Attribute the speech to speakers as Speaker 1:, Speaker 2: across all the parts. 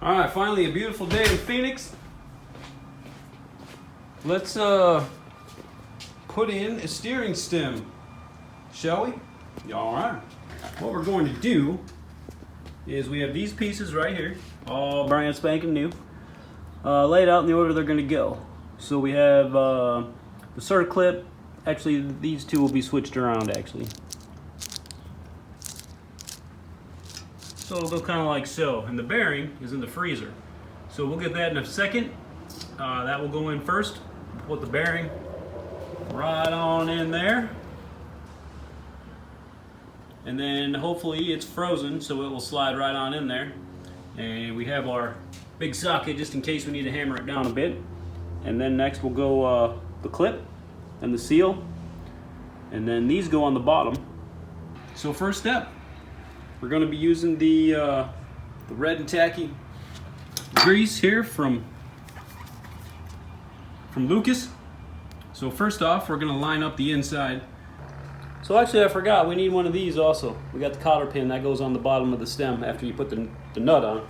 Speaker 1: All right, finally a beautiful day in Phoenix. Let's put in a steering stem, shall we? All right. What we're going to do is we have these pieces right here, all brand spanking new, laid out in the order they're going to go. So we have the circlip. Actually, these two will be switched around actually. So it'll go kind of like so, and the bearing is in the freezer. So we'll get that in a second. That will go in first. Put the bearing right on in there. And then hopefully it's frozen, so it will slide right on in there. And we have our big socket just in case we need to hammer it down a bit. And then next we'll go the clip and the seal. And then these go on the bottom. So first step, we're going to be using the red and tacky grease here from Lucas. So first off, we're going to line up the inside. So actually I forgot, we need one of these also. We got the cotter pin that goes on the bottom of the stem after you put the nut on.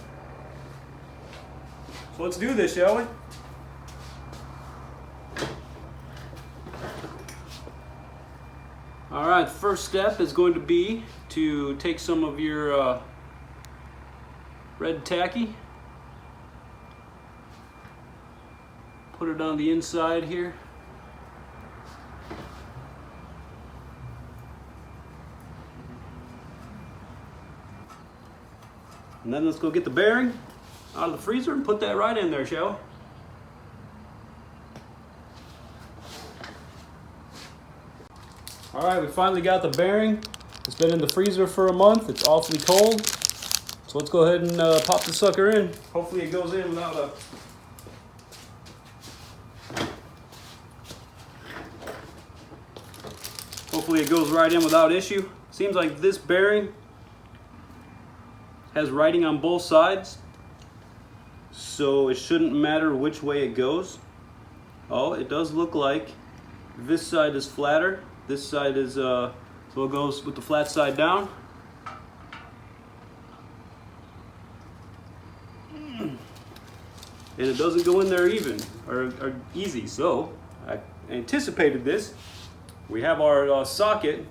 Speaker 1: So let's do this, shall we? All right, the first step is going to be to take some of your red tacky, put it on the inside here. And then let's go get the bearing out of the freezer and put that right in there, shall we? All right, we finally got the bearing. It's been in the freezer for a month. It's awfully cold. So let's go ahead and pop the sucker in. Hopefully it goes in without a... Hopefully it goes right in without issue. Seems like this bearing has writing on both sides, so it shouldn't matter which way it goes. Oh, it does look like this side is flatter. This side is, so it goes with the flat side down. And it doesn't go in there even, or easy. So I anticipated this. We have our socket.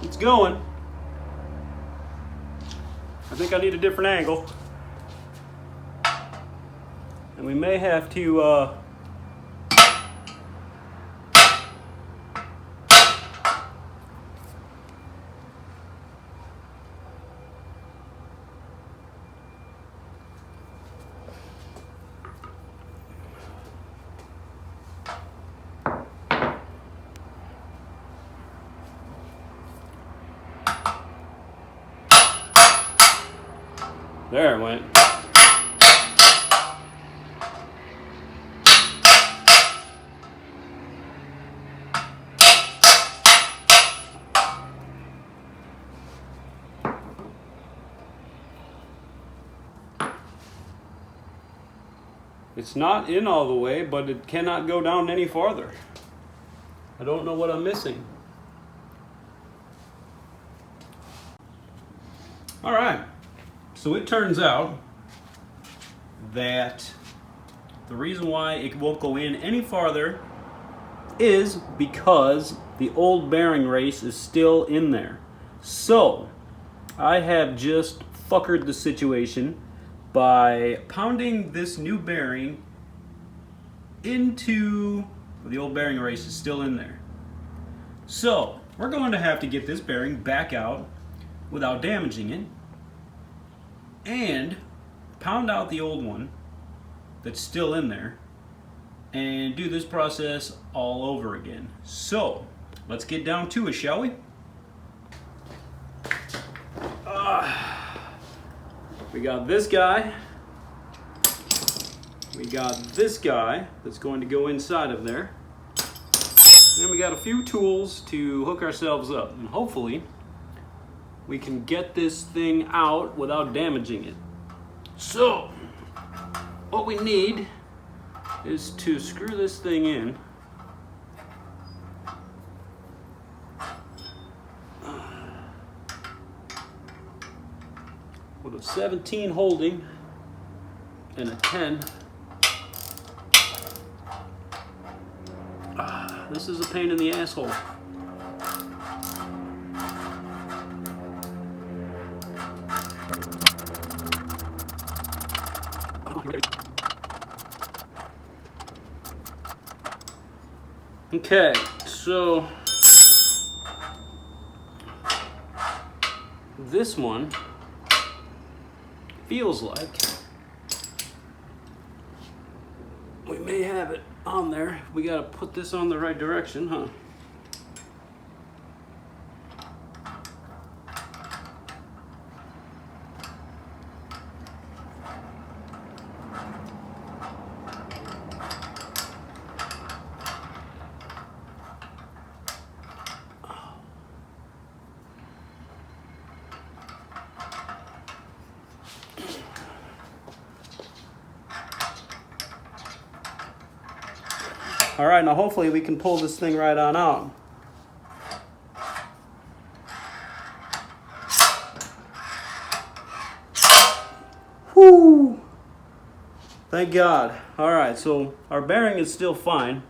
Speaker 1: It's going. I think I need a different angle. And we may have to there it went. It's not in all the way, but it cannot go down any farther. I don't know what I'm missing. All right. So it turns out that the reason why it won't go in any farther is because the old bearing race is still in there. So I have just fuckered the situation by pounding this new bearing into the old bearing race is still in there. So we're going to have to get this bearing back out without damaging it, and pound out the old one that's still in there and do this process all over again. So let's get down to it, shall we? We got this guy. We got this guy that's going to go inside of there. got a few tools to hook ourselves up, and hopefully we can get this thing out without damaging it. So what we need is to screw this thing in. With a 17 holding and a 10. This is a pain in the asshole. Okay, so this one feels like we may have it on there. We gotta put this on the right direction, huh? All right, now hopefully we can pull this thing right on out. Whoo! Thank God. All right, so our bearing is still fine.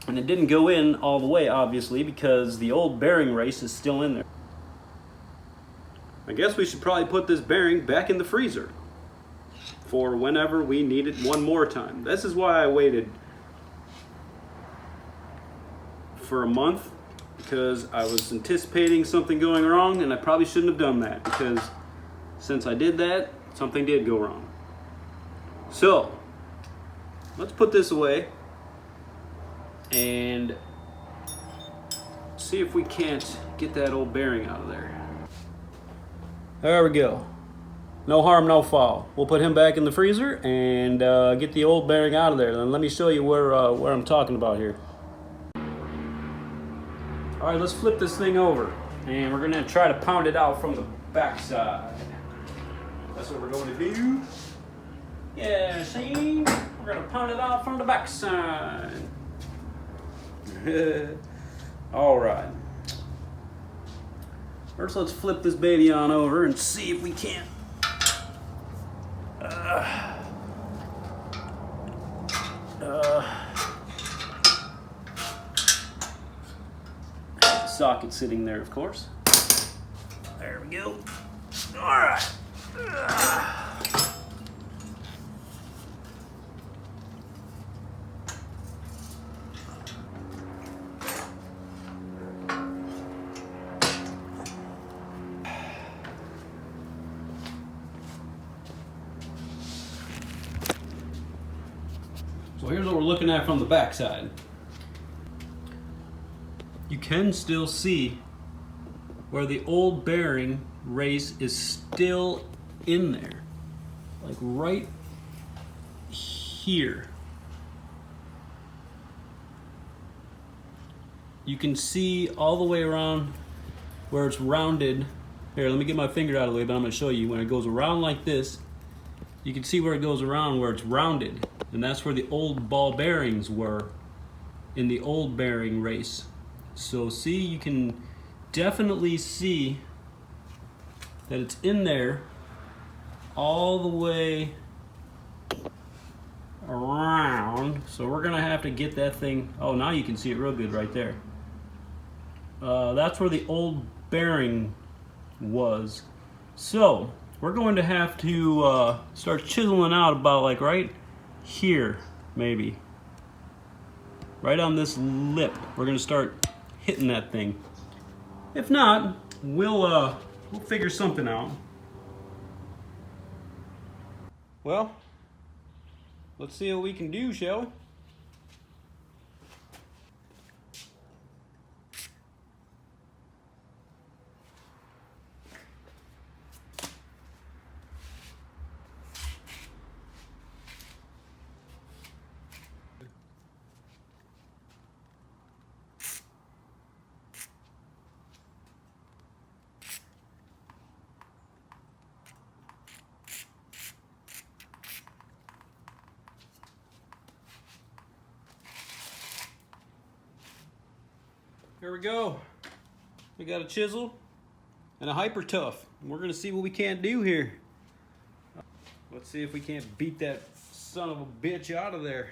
Speaker 1: And it didn't go in all the way, obviously, because the old bearing race is still in there. I guess we should probably put this bearing back in the freezer for whenever we need it one more time. This is why I waited for a month, because I was anticipating something going wrong, and I probably shouldn't have done that, because since I did that, something did go wrong. So let's put this away and see if we can't get that old bearing out of there. There we go. No harm, no foul. We'll put him back in the freezer and get the old bearing out of there. Then let me show you where I'm talking about here. All right, let's flip this thing over, and we're gonna try to pound it out from the back side. That's what we're going to do. Yeah, see? We're gonna pound it out from the back side. All right. First, let's flip this baby on over and see if we can't. Socket sitting there, of course. There we go. All right. So here's what we're looking at from the back side. You can still see where the old bearing race is still in there, like right here. You can see all the way around where it's rounded. Here, let me get my finger out of the way, but I'm going to show you. When it goes around like this, you can see where it goes around where it's rounded, and that's where the old ball bearings were in the old bearing race. So see, you can definitely see that it's in there all the way around. So we're gonna have to get that thing. Oh, now you can see it real good right there. That's where the old bearing was. So we're going to have to start chiseling out about like right here, maybe. Right on this lip. We're gonna start hitting that thing. If not, we'll figure something out. Well, let's see what we can do, shall we? here we go. We got a chisel and a hyper tough. We're gonna see what we can't do here. Let's see if we can't beat that son of a bitch out of there.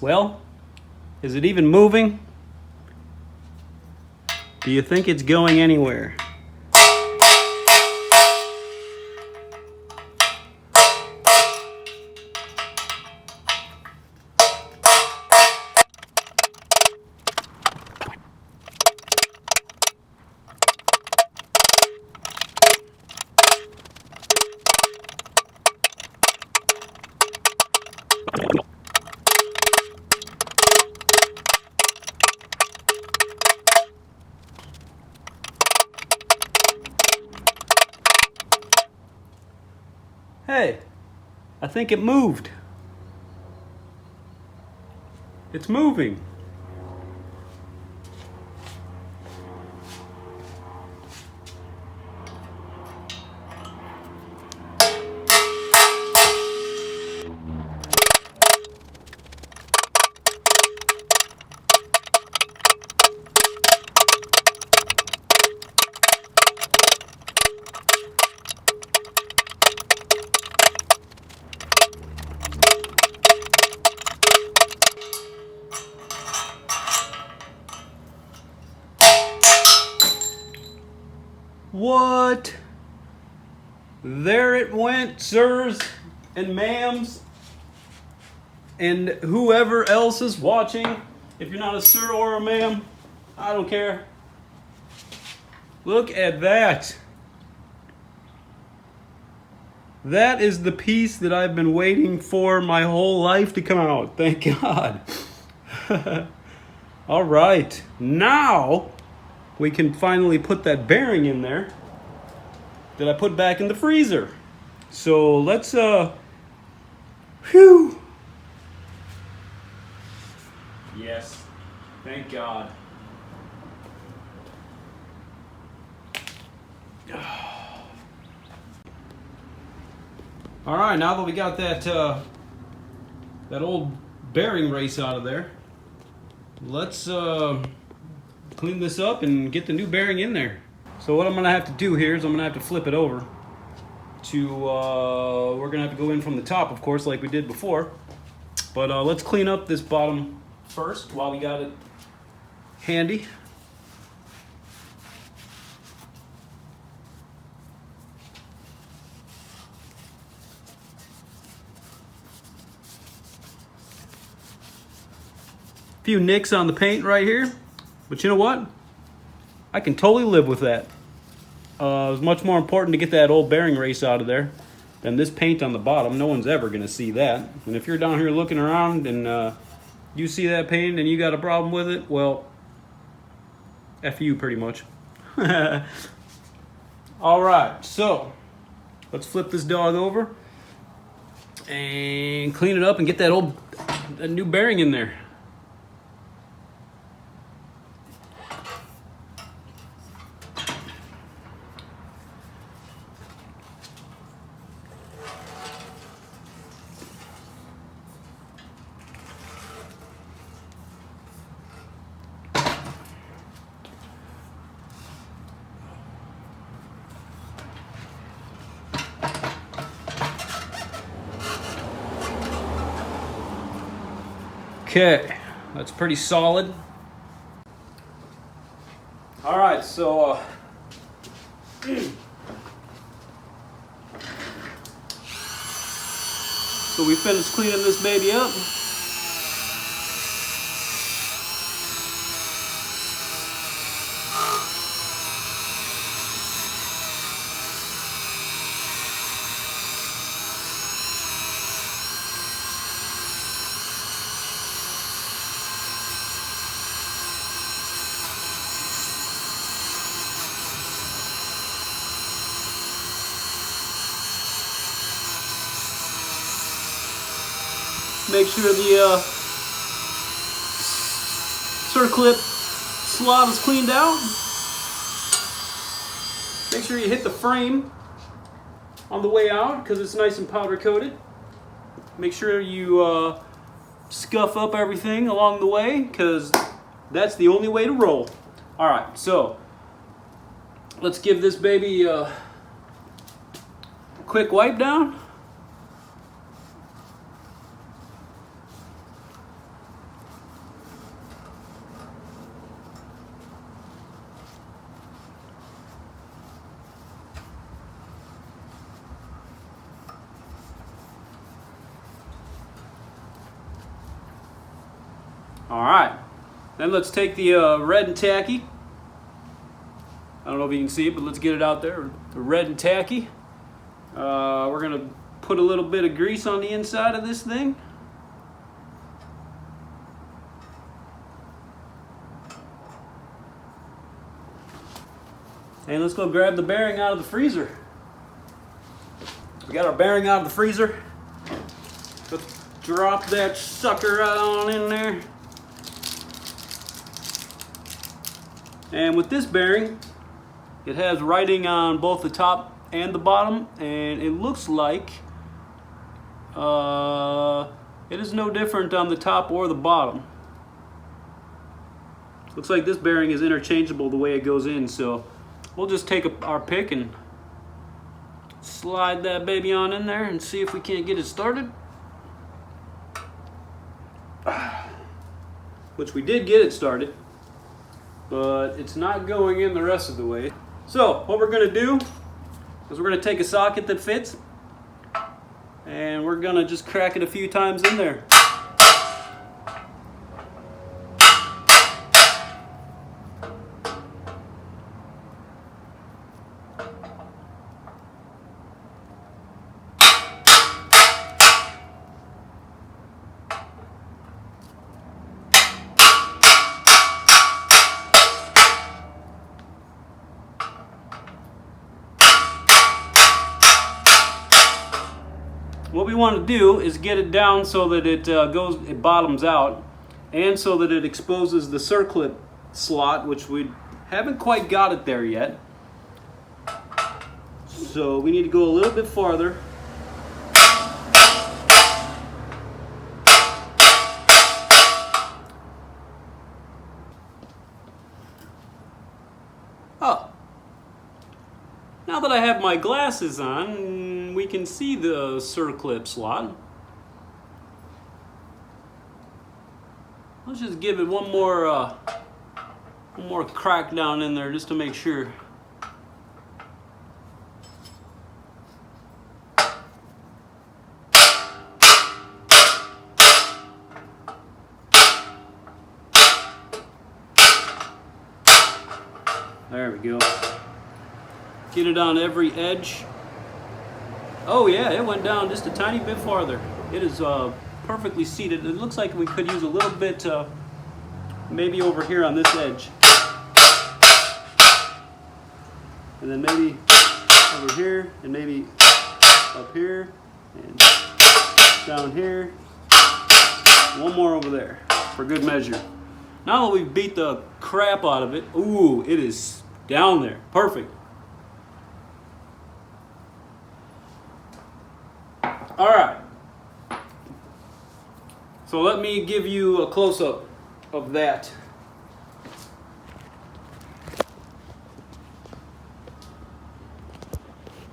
Speaker 1: Well, is it even moving? Do you think it's going anywhere? Hey, I think it moved. It's moving. What? There it went, sirs and ma'ams, and whoever else is watching. If you're not a sir or a ma'am, I don't care. Look at that. That is the piece that I've been waiting for my whole life to come out. Thank God. All right. Now we can finally put that bearing in there that I put back in the freezer. So let's, whew. Yes, thank God. All right, now that we got that, that old bearing race out of there, let's, clean this up and get the new bearing in there. So what I'm gonna have to do here is I'm gonna have to flip it over to, we're gonna have to go in from the top, of course, like we did before. But let's clean up this bottom first while we got it handy. A few nicks on the paint right here. But you know what? I can totally live with that. It's much more important to get that old bearing race out of there than this paint on the bottom. No one's ever going to see that. And if you're down here looking around and you see that paint and you got a problem with it, well, F you pretty much. All right, so let's flip this dog over and clean it up and get that new bearing in there. Okay, that's pretty solid. All right, so we finished cleaning this baby up. Make sure the circlip slot is cleaned out. Make sure you hit the frame on the way out because it's nice and powder coated. Make sure you scuff up everything along the way because that's the only way to roll. All right, so let's give this baby a quick wipe down. All right, then let's take the red and tacky. I don't know if you can see it, but let's get it out there. The red and tacky. We're gonna put a little bit of grease on the inside of this thing. And let's go grab the bearing out of the freezer. We got our bearing out of the freezer. Let's drop that sucker right on in there. And with this bearing, it has writing on both the top and the bottom, and it looks like it is no different on the top or the bottom. Looks like this bearing is interchangeable the way it goes in, so we'll just take our pick and slide that baby on in there and see if we can't get it started. Which we did get it started, but it's not going in the rest of the way. So what we're going to do is we're going to take a socket that fits and we're going to just crack it a few times in there. What we want to do is get it down so that it bottoms out, and so that it exposes the circlip slot, which we haven't quite got it there yet. So we need to go a little bit farther. Oh, now that I have my glasses on, we can see the circlip slot. Let's just give it one more crack down in there just to make sure. There we go. Get it on every edge. Oh yeah, it went down just a tiny bit farther. It is perfectly seated. It looks like we could use a little bit, maybe over here on this edge. And then maybe over here, and maybe up here, and down here. One more over there, for good measure. Now that we've beat the crap out of it, ooh, it is down there. Perfect. All right. So let me give you a close-up of that.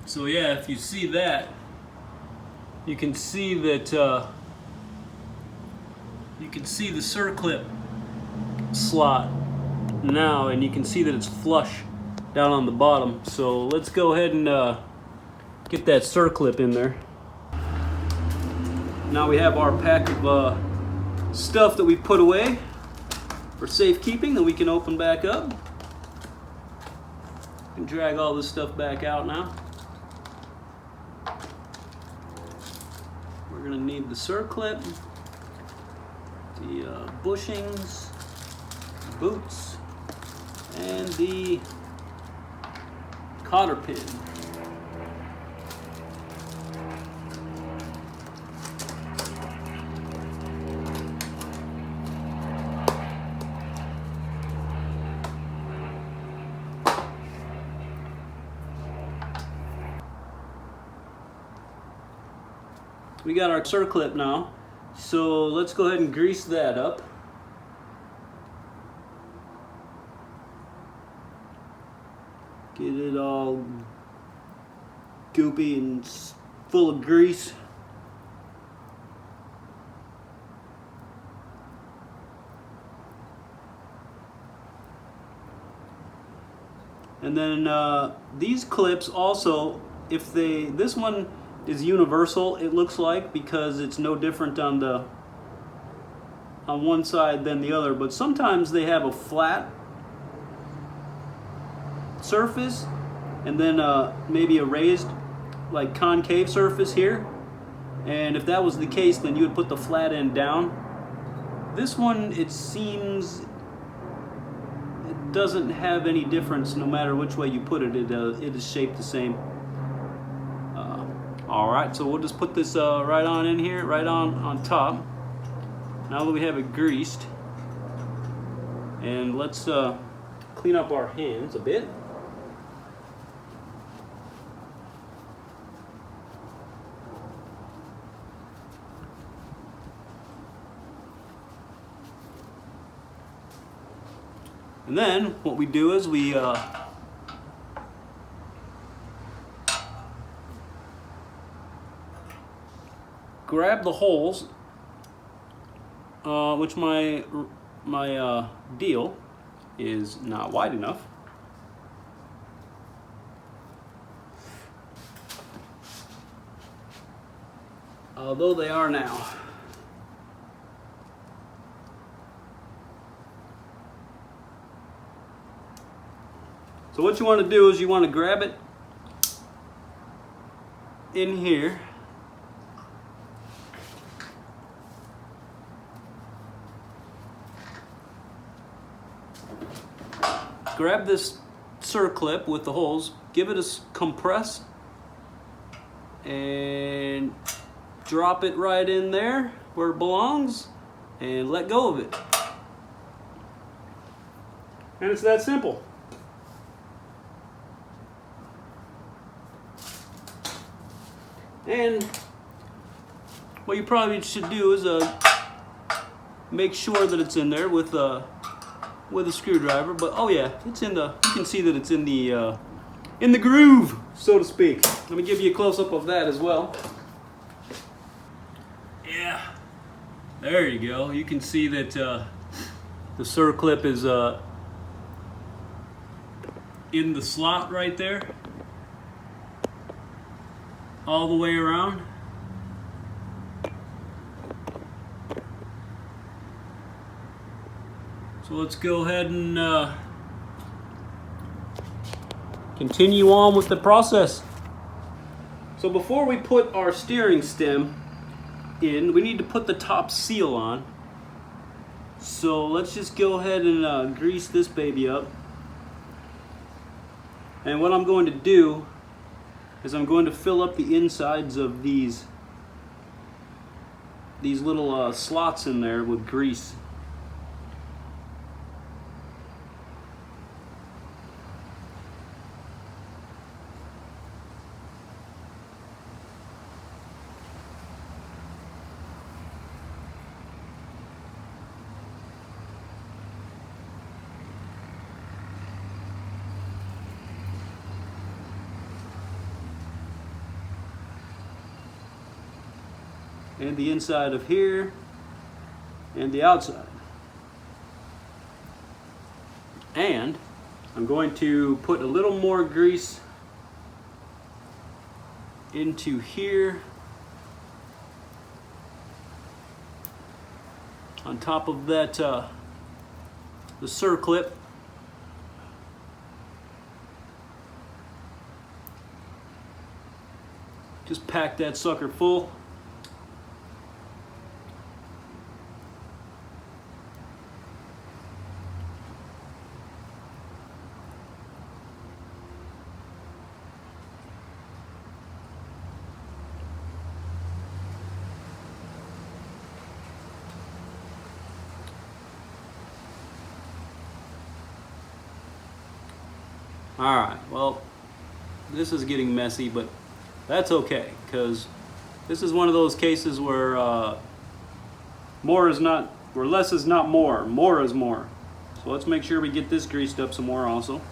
Speaker 1: So yeah, if you see that, you can see that you can see the circlip slot now, and you can see that it's flush down on the bottom. So let's go ahead and get that circlip in there. Now we have our pack of stuff that we put away for safekeeping that we can open back up. You can drag all this stuff back out now. We're going to need the circlip, the bushings, boots, and the cotter pin. we got our circlip now. So let's go ahead and grease that up. Get it all goopy and full of grease. And then these clips also, if this one is universal, it looks like, because it's no different on one side than the other, but sometimes they have a flat surface and then maybe a raised, like, concave surface here. And if that was the case, then you would put the flat end down. This one, it seems, it doesn't have any difference no matter which way you put it. It is shaped the same. Alright, so we'll just put this right on in here, right on top. Now that we have it greased. And let's clean up our hands a bit. And then what we do is we grab the holes, which my deal is not wide enough. Although they are now. So what you want to do is you want to grab it in here. Grab this circlip with the holes, give it a compress, and drop it right in there where it belongs, and let go of it. And it's that simple. And what you probably should do is make sure that it's in there with a screwdriver. But oh yeah, it's in the. You can see that it's in the groove, so to speak. Let me give you a close up of that as well. Yeah, there you go. You can see that the circlip is in the slot right there, all the way around. So let's go ahead and continue on with the process. So before we put our steering stem in, we need to put the top seal on. So let's just go ahead and grease this baby up. And what I'm going to do is I'm going to fill up the insides of these little slots in there with grease. And the inside of here, and the outside. And I'm going to put a little more grease into here, on top of that, the circlip. Just pack that sucker full. Alright, well, this is getting messy, but that's okay, because This is one of those cases where more is not, or less is not more. More is more. So let's make sure we get this greased up some more also.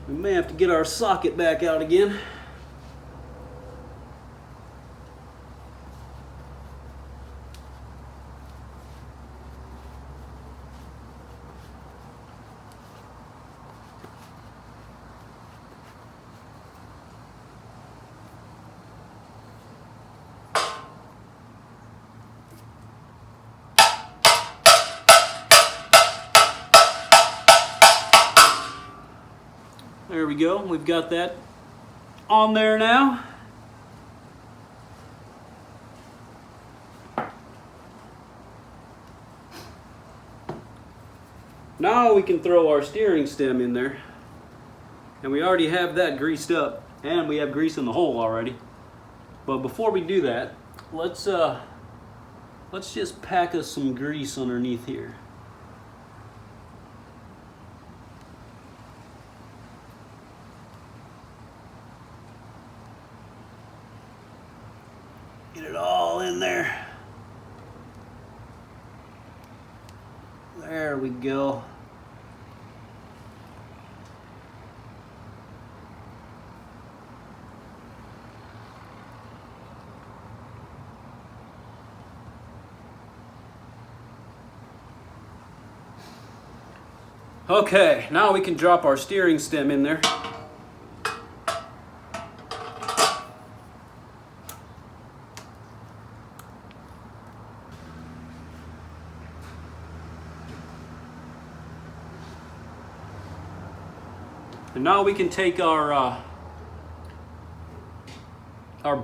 Speaker 1: We may have to get our socket back out again. There we go, we've got that on there now. Now we can throw our steering stem in there. And we already have that greased up, and we have grease in the hole already. But before we do that, let's just pack us some grease underneath here. Get it all in there. There we go. Okay, now we can drop our steering stem in there. And now we can take our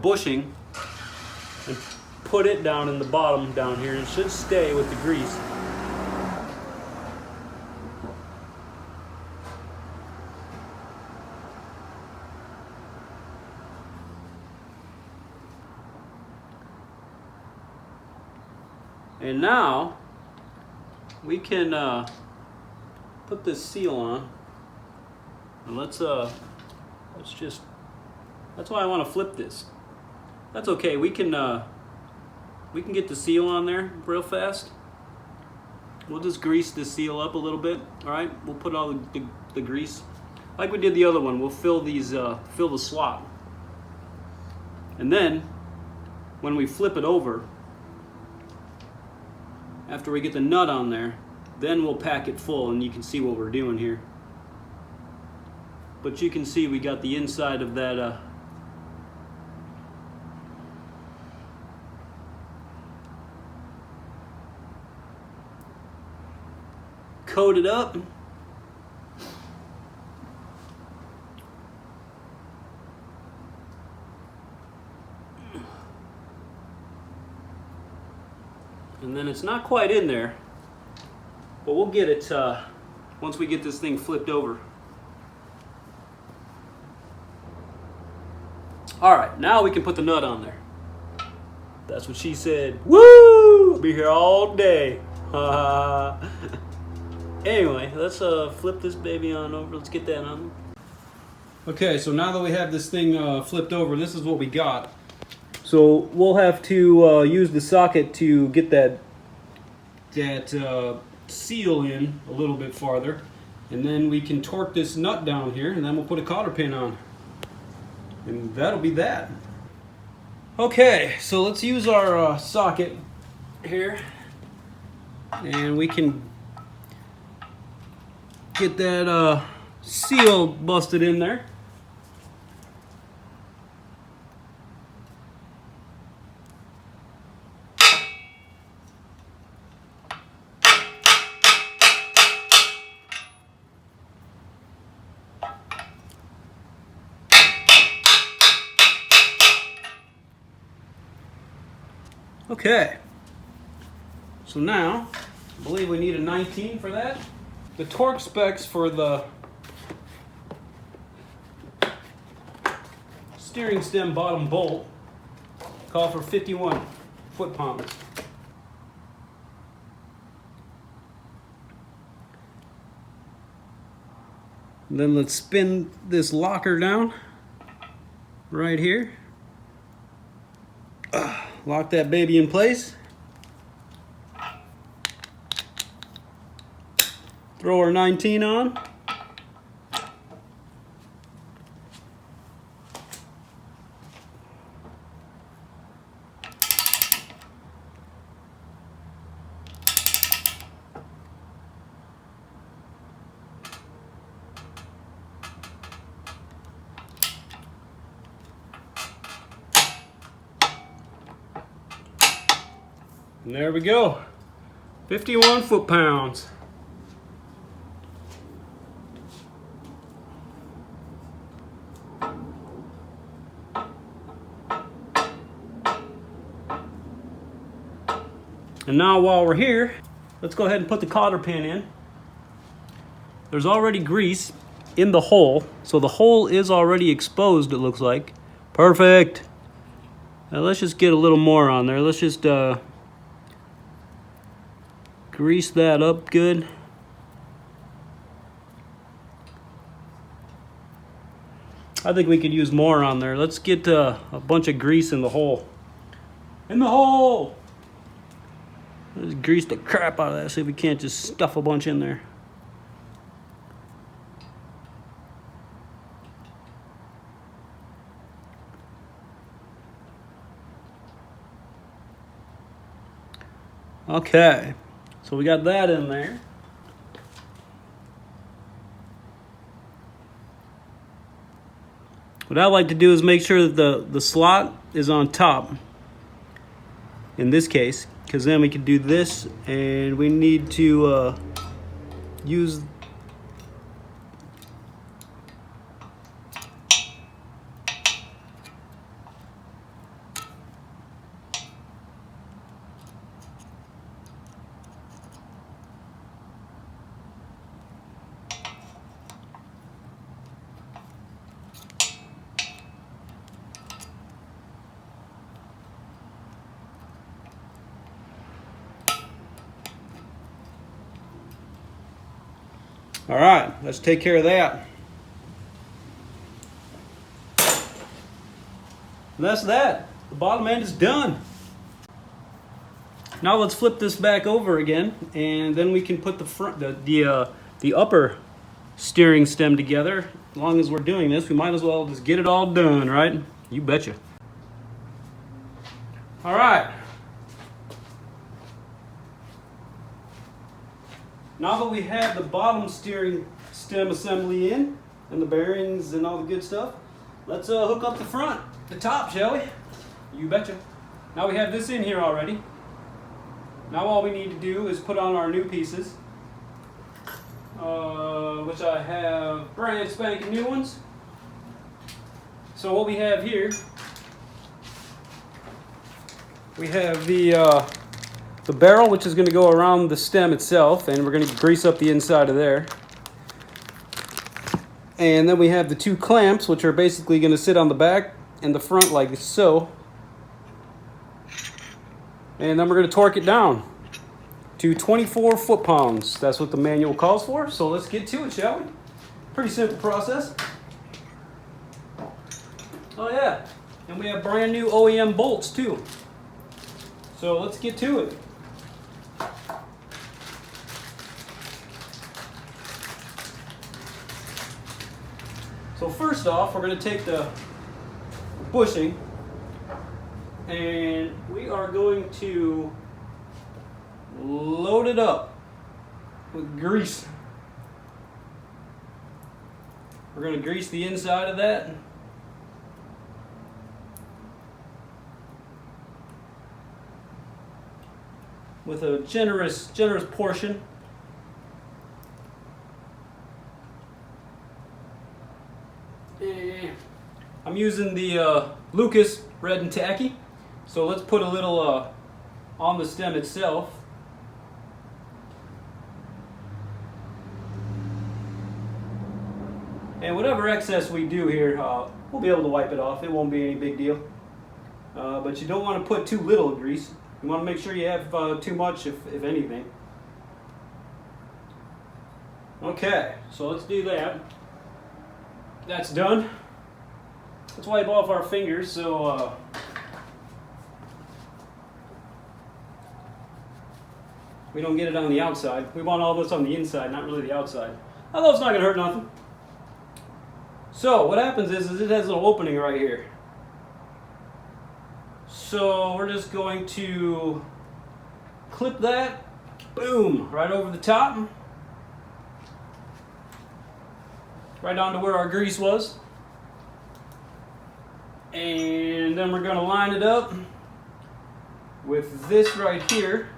Speaker 1: bushing and put it down in the bottom down here. It should stay with the grease. And now we can put this seal on. And let's just, that's why I want to flip this. That's okay, we can get the seal on there real fast. We'll just grease the seal up a little bit, all right? We'll put all the grease, like we did the other one. We'll fill these, fill the slot. And then, when we flip it over, after we get the nut on there, then we'll pack it full, and you can see what we're doing here. But you can see we got the inside of that coated up. And then it's not quite in there, but we'll get it once we get this thing flipped over. All right, now we can put the nut on there. That's what she said. Woo! I'll be here all day. Anyway, let's flip this baby on over. Let's get that on. Okay, so now that we have this thing flipped over, this is what we got. So we'll have to use the socket to get that seal in a little bit farther, and then we can torque this nut down here, and then we'll put a cotter pin on. And that'll be that. Okay, so let's use our socket here, and we can get that seal busted in there. Okay, so now I believe we need a 19 for that. The torque specs for the steering stem bottom bolt call for 51 foot-pounds. Then let's spin this locker down right here. Lock that baby in place. Throw our 19 on. And there we go, 51 foot-pounds. And now while we're here, let's go ahead and put the cotter pin in. There's already grease in the hole, so the hole is already exposed, it looks like. Perfect. Now let's just get a little more on there. Let's just grease that up good. I think we could use more on there. Let's get a bunch of grease in the hole. In the hole! Let's grease the crap out of that, see if we can't just stuff a bunch in there. Okay, so we got that in there. What I like to do is make sure that the slot is on top, in this case, because then we can do this, and we need to use all right, let's take care of that. And that's that. The bottom end is done. Now let's flip this back over again, and then we can put the front, the upper steering stem together. As long as we're doing this, we might as well just get it all done, right? You betcha. All right. Now that we have the bottom steering stem assembly in, and the bearings and all the good stuff, let's hook up the front, the top, shall we? You betcha. Now we have this in here already. Now all we need to do is put on our new pieces, which I have brand spanking new ones. So what we have here, we have the barrel, which is going to go around the stem itself, and we're going to grease up the inside of there. And then we have the two clamps, which are basically going to sit on the back and the front like so. And then we're going to torque it down to 24 foot-pounds. That's what the manual calls for, so let's get to it, shall we? Pretty simple process. Oh yeah, and we have brand new OEM bolts too. So let's get to it. So first off, we're going to take the bushing, and we are going to load it up with grease. We're going to grease the inside of that. With a generous portion. I'm using the Lucas Red and Tacky, so let's put a little on the stem itself. And whatever excess we do here, we'll be able to wipe it off. It won't be any big deal. But you don't want to put too little grease. You want to make sure you have too much, if anything. Okay, so let's do that. That's done. Let's wipe off our fingers so we don't get it on the outside. We want all this on the inside, not really the outside. Although it's not going to hurt nothing. So what happens is it has a little opening right here. So we're just going to clip that, boom, right over the top. Right onto where our grease was. And then we're going to line it up with this right here.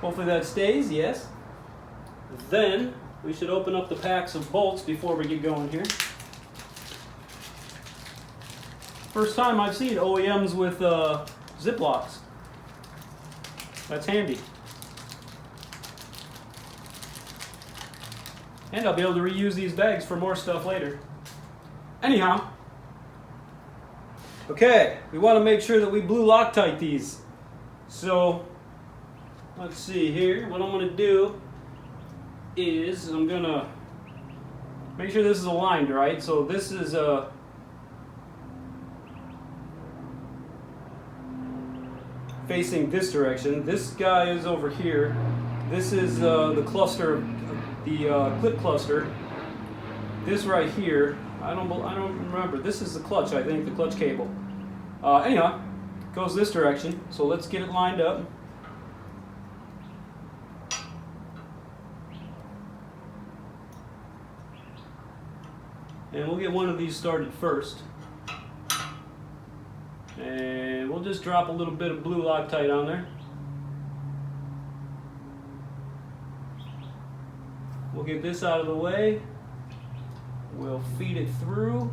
Speaker 1: Hopefully that stays, yes. Then we should open up the packs of bolts before we get going here. First time I've seen OEMs with Ziplocs. That's handy. And I'll be able to reuse these bags for more stuff later. Anyhow. Okay, we want to make sure that we blue Loctite these. So, let's see here. What I'm going to do is I'm going to make sure this is aligned, right? So this is facing this direction. This guy is over here. This is the cluster, the clip cluster. This right here, I don't remember. This is the clutch, I think, the clutch cable. Anyhow, goes this direction. So let's get it lined up. And we'll get one of these started first. And we'll just drop a little bit of blue Loctite on there. We'll get this out of the way. We'll feed it through.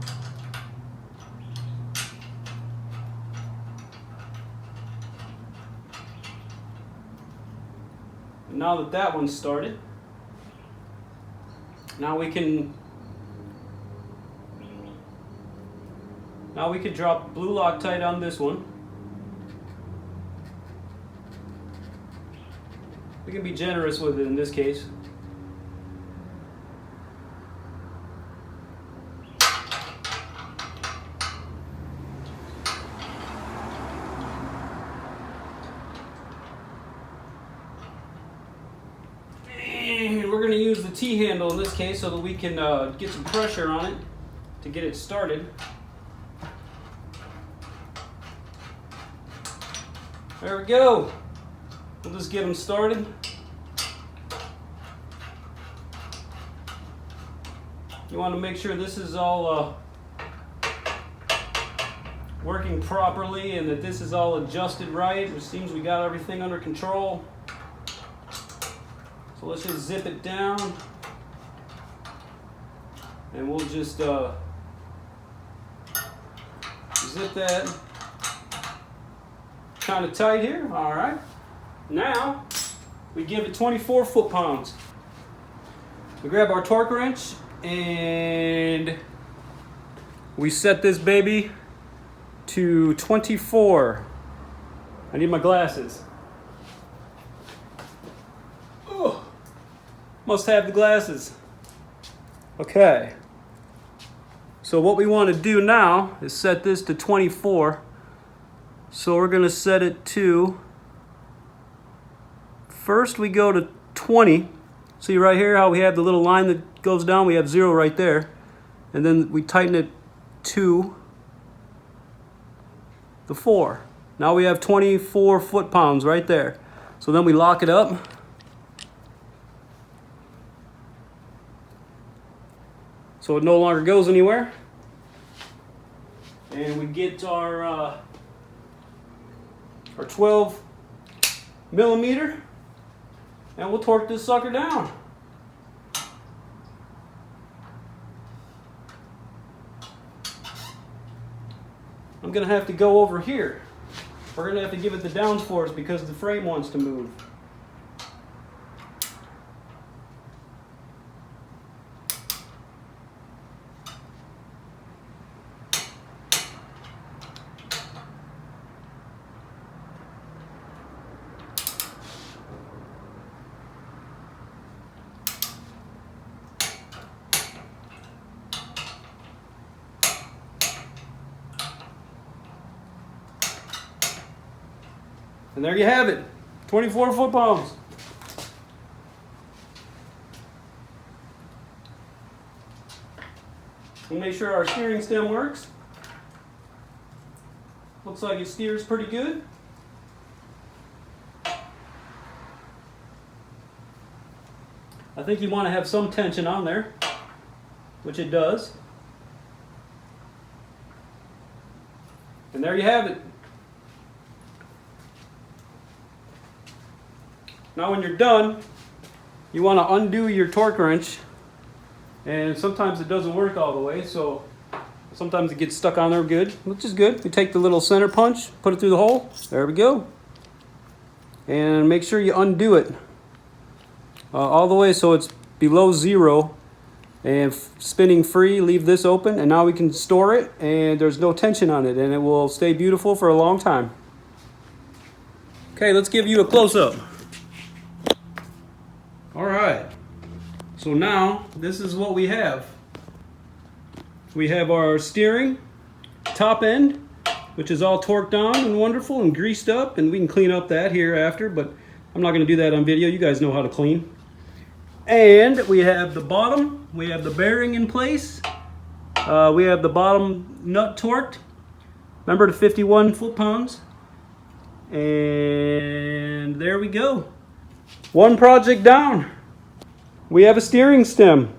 Speaker 1: And now that that one's started, now we can drop blue Loctite on this one. We can be generous with it in this case. And we're going to use the T-handle in this case so that we can get some pressure on it to get it started. There we go. We'll just get them started. You want to make sure this is all working properly and that this is all adjusted right. It seems we got everything under control. So let's just zip it down. And we'll just zip that kind of tight here. All right. Now we give it 24 foot-pounds. We grab our torque wrench and we set this baby to 24. I need my glasses. Oh, must have the glasses. Okay. So what we want to do now is set this to 24. So we're going to set it to, first we go to 20. See right here how we have the little line that goes down? We have 0 right there. And then we tighten it to the 4. Now we have 24 foot-pounds right there. So then we lock it up. So it no longer goes anywhere. And we get our 12 millimeter, and we'll torque this sucker down. I'm gonna have to go over here. We're gonna have to give it the downforce because the frame wants to move. And there you have it, 24 foot-pounds. We'll make sure our steering stem works. Looks like it steers pretty good. I think you want to have some tension on there, which it does. And there you have it. Now when you're done, you want to undo your torque wrench. And sometimes it doesn't work all the way, so sometimes it gets stuck on there good, which is good. We take the little center punch, put it through the hole. There we go. And make sure you undo it all the way so it's below 0 and spinning free. Leave this open, and now we can store it, and there's no tension on it, and it will stay beautiful for a long time. Okay, let's give you a close-up. All right. So now, this is what we have. We have our steering top end, which is all torqued on and wonderful and greased up, and we can clean up that here after, but I'm not going to do that on video. You guys know how to clean. And we have the bottom. We have the bearing in place. We have the bottom nut torqued. Remember the 51 foot-pounds. And there we go. One project down. We have a steering stem.